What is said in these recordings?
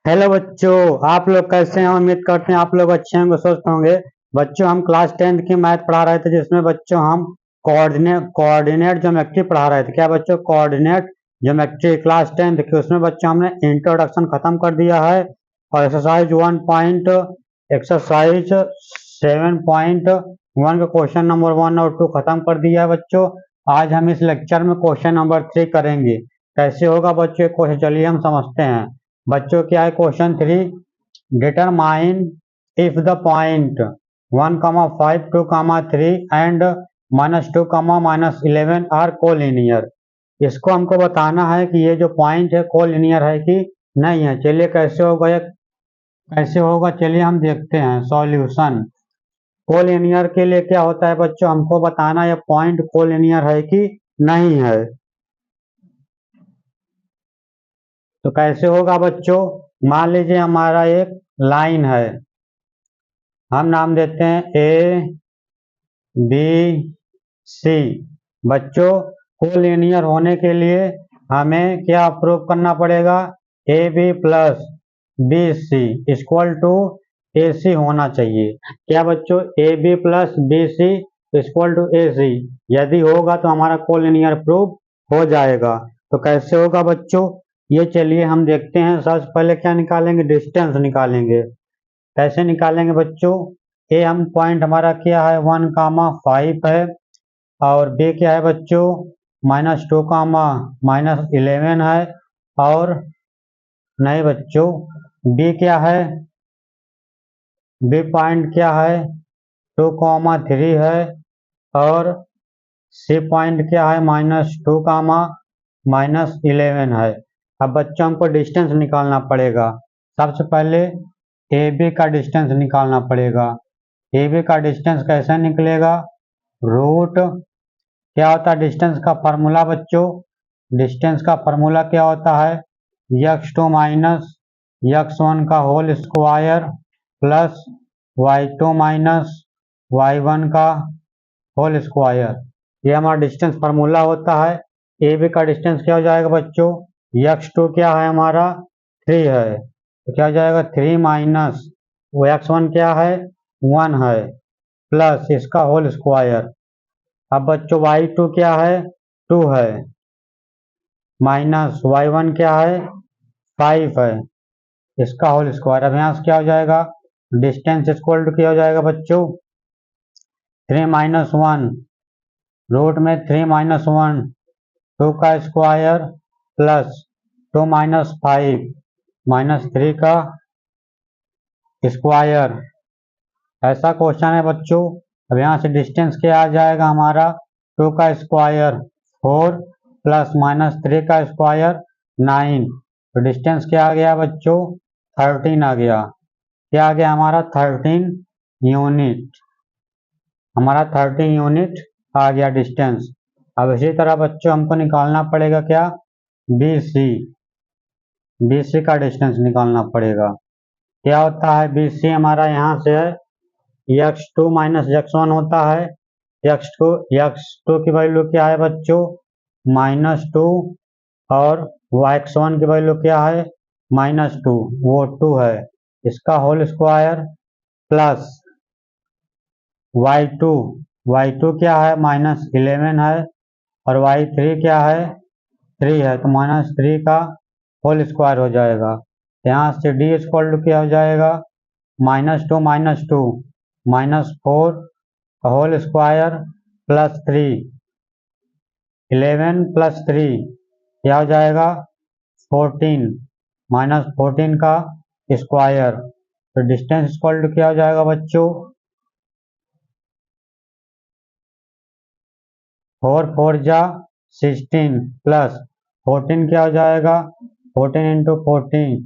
Hello बच्चों, आप लोग कैसे हैं? उम्मीद करते हैं आप लोग अच्छे होंगे, स्वस्थ होंगे। बच्चों, हम क्लास 10th की मैथ पढ़ा रहे थे, जिसमें बच्चों हम कोऑर्डिनेट ज्योमेट्री पढ़ा रहे थे। क्या बच्चों? कोऑर्डिनेट ज्योमेट्री क्लास 10th की, उसमें बच्चों हमने इंट्रोडक्शन खत्म कर दिया है और एक्सरसाइज 7.1 का क्वेश्चन नंबर 1 और 2 खत्म कर दिया है बच्चों। आज हम इस लेक्चर में क्वेश्चन नंबर 3 करेंगे। कैसे होगा बच्चों क्वेश्चन? चलिए हम समझते हैं। बच्चों क्या है question 3? Determine if the point 1,5, 2,3 and -2, -11 are collinear. इसको हमको बताना है कि ये जो पॉइंट है कोलिनियर है कि नहीं है। चलिए कैसे होगा ये, कैसे होगा चलिए हम देखते हैं सॉल्यूशन। कोलिनियर के लिए क्या होता है बच्चों? हमको बताना ये पॉइंट कोलिनियर है कि नहीं है। तो कैसे होगा बच्चों? मान लीजिए हमारा एक लाइन है, हम नाम देते हैं ए बी सी। बच्चों, कोलिनियर होने के लिए हमें क्या प्रूव करना पड़ेगा? A B plus B C equal to A C होना चाहिए। क्या बच्चों? A B plus B C equal to A C यदि होगा तो हमारा कोलिनियर प्रूव हो जाएगा। तो कैसे होगा बच्चों ये? चलिए हम देखते हैं। सबसे पहले क्या निकालेंगे? डिस्टेंस निकालेंगे। कैसे निकालेंगे बच्चों? ए हम पॉइंट हमारा क्या है? 1,5 है। और बी क्या है बच्चों? -2, -11 है। और नहीं बच्चों, बी क्या है? बी पॉइंट क्या है? 2,3 है। और सी पॉइंट क्या है? -2, -11 है। अब बच्चों हमको डिस्टेंस निकालना पड़ेगा। सबसे पहले ए बी का डिस्टेंस निकालना पड़ेगा। ए बी का डिस्टेंस कैसे निकलेगा? रूट क्या होता है डिस्टेंस का फॉर्मूला बच्चों? डिस्टेंस का फॉर्मूला क्या होता है? x2 माइनस x1 का whole square plus y2 minus y1 का होल स्क्वायर। ये हमारा डिस्टेंस फार्मूला होता है। ए बी का डिस्टेंस क्या हो जाएगा बच्चों? x2 क्या है हमारा? 3 है। तो क्या हो जाएगा? 3 माइनस वो x1 क्या है? 1 है, प्लस इसका होल स्क्वायर। अब बच्चों y2 क्या है? 2 है, माइनस y1 क्या है? 5 है, इसका होल स्क्वायर। अब यहाँ से क्या हो जाएगा? डिस्टेंस इक्वल टू क्या हो जाएगा बच्चों? 3 माइनस 1, रूट में 3 माइनस 1, 2 का स्क्वायर प्लस 2 माइनस 5, -3 का स्क्वायर। ऐसा क्वेश्चन है बच्चों। अब यहाँ से डिस्टेंस क्या आ जाएगा हमारा? 2 का स्क्वायर 4 प्लस -3 का स्क्वायर 9। तो डिस्टेंस क्या आ गया बच्चों? 13 आ गया। क्या आ गया हमारा? 13 यूनिट। हमारा 13 यूनिट आ गया डिस्टेंस। अब इसी तरह बच्चों हमको निकालना पड़ेगा क्या? B C. बी सी का डिस्टेंस निकालना पड़ेगा। क्या होता है? बी सी हमारा यहाँ से है x2 माइनस x1 होता है। x2 की वैल्यू क्या है बच्चों? -2। और x1 की वैल्यू क्या है? -2, वो 2 है, इसका होल स्क्वायर प्लस y2 क्या है? -11 है। और y3 क्या है? 3 है, तो -3 का होल स्क्वायर हो जाएगा। यहाँ से d इक्वल टू क्या हो जाएगा? -2 -2 -4 होल स्क्वायर प्लस 3, 11 प्लस 3 क्या हो जाएगा? 14, -14 का स्क्वायर। तो डिस्टेंस इक्वल टू क्या हो जाएगा बच्चों? 4 4 जा 16 प्लस 14 क्या हो जाएगा? 14 इंटू 14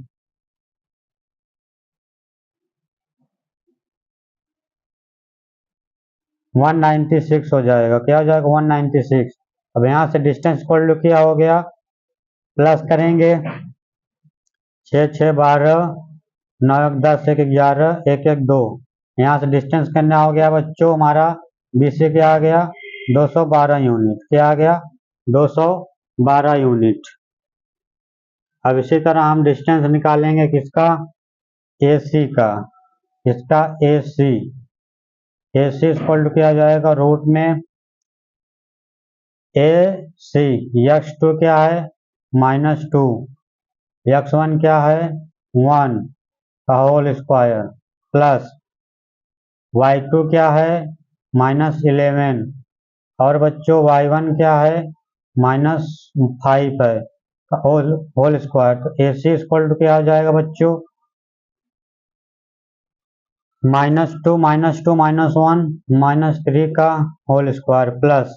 196 हो जाएगा। क्या हो जाएगा? 196। अब यहाँ से डिस्टेंस इक्वल टू क्या हो गया? प्लस करेंगे 6 6 12, 9 1 10, 1 11, 1 1 2। यहाँ से डिस्टेंस करना हो गया बच्चों हमारा बी सी क्या आ गया? 212 यूनिट। क्या आ गया? 212 यूनिट। अब इसी तरह हम डिस्टेंस निकालेंगे किसका, AC का, इसका AC इक्वल टू क्या आ जाएगा, रूट में AC, x2 क्या है -2, x1 क्या है 1 का होल स्क्वायर प्लस y2 क्या है -11 और बच्चों y1 क्या है -5 है होल स्क्वायर। तो AC इक्वल टू क्या आ जाएगा बच्चों, -2 -2 -1 -3 का होल स्क्वायर प्लस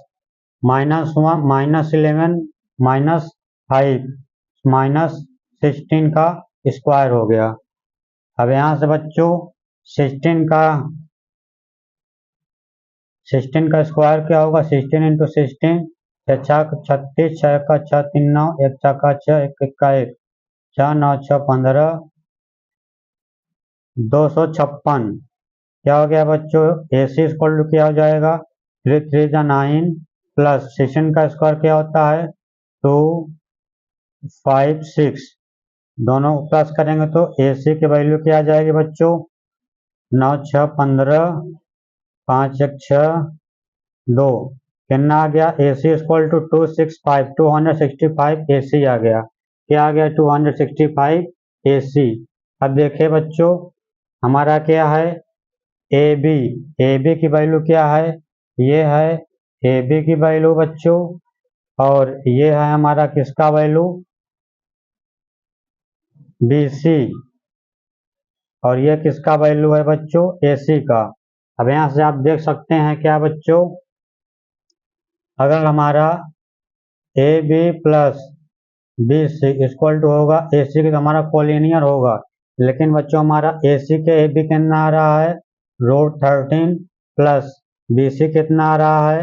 -1 -11 -5 -16 का स्क्वायर हो गया। अब यहाँ से बच्चों 16 का स्क्वायर क्या होगा, 16 इंटू 16, 36, 6 का 6 3 9, 1 6 का 6, 1 का 1, 6 9 6 15, 256। क्या हो गया बच्चों, AC इक्वल टू क्या हो जाएगा, 3 3 जा 9 प्लस 16 का स्क्वायर क्या होता है 2 5 6, दोनों प्लस करेंगे तो AC की वैल्यू क्या आ जाएगी बच्चों, 9 6 15, 5 1 6 2, कितना आ गया, AC इक्वल टू 265 AC आ गया। क्या आ गया 265 AC। अब देखिए बच्चों हमारा क्या है AB की वैल्यू क्या है, ये है AB की वैल्यू बच्चों, और ये है हमारा किसका वैल्यू BC, और ये किसका वैल्यू है बच्चों AC का। अब यहाँ से आप देख सकते हैं क्या बच्चों, अगर हमारा AB plus BC equal to होगा AC की तो हमारा कोलिनियर होगा, लेकिन बच्चों हमारा AC के AB कितना आ रहा है √13 प्लस BC कितना आ रहा है,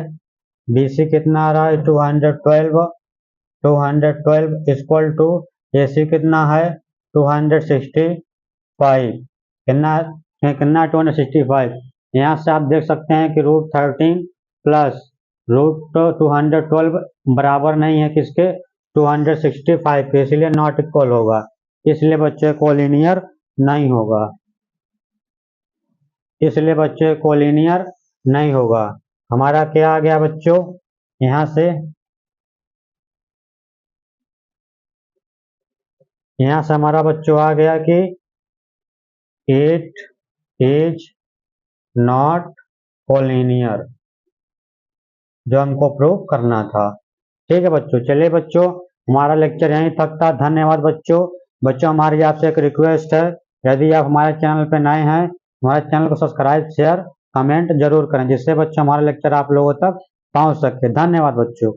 BC कितना आ रहा है 212 इक्वल टू AC कितना है 265, कितना कितना 265। यहाँ से आप देख सकते हैं कि √13 प्लस √212 बराबर नहीं है किसके 265 के, इसलिए नॉट इक्वल होगा, इसलिए बच्चे कोलिनियर नहीं होगा, इसलिए बच्चे कोलिनियर नहीं होगा। हमारा क्या आ गया बच्चों, यहाँ से हमारा बच्चों आ गया कि 8 इज नॉट कोलिनियर, जो हमको प्रूव करना था। ठीक है बच्चों, चलिए बच्चों हमारा लेक्चर यहीं तक था। धन्यवाद बच्चों। बच्चों हमारी आपसे एक रिक्वेस्ट है, यदि आप हमारे चैनल पर नए हैं, हमारे चैनल को सब्सक्राइब शेयर कमेंट जरूर करें, जिससे बच्चों हमारा लेक्चर आप लोगों तक पहुंच सके। धन्यवाद बच्चों।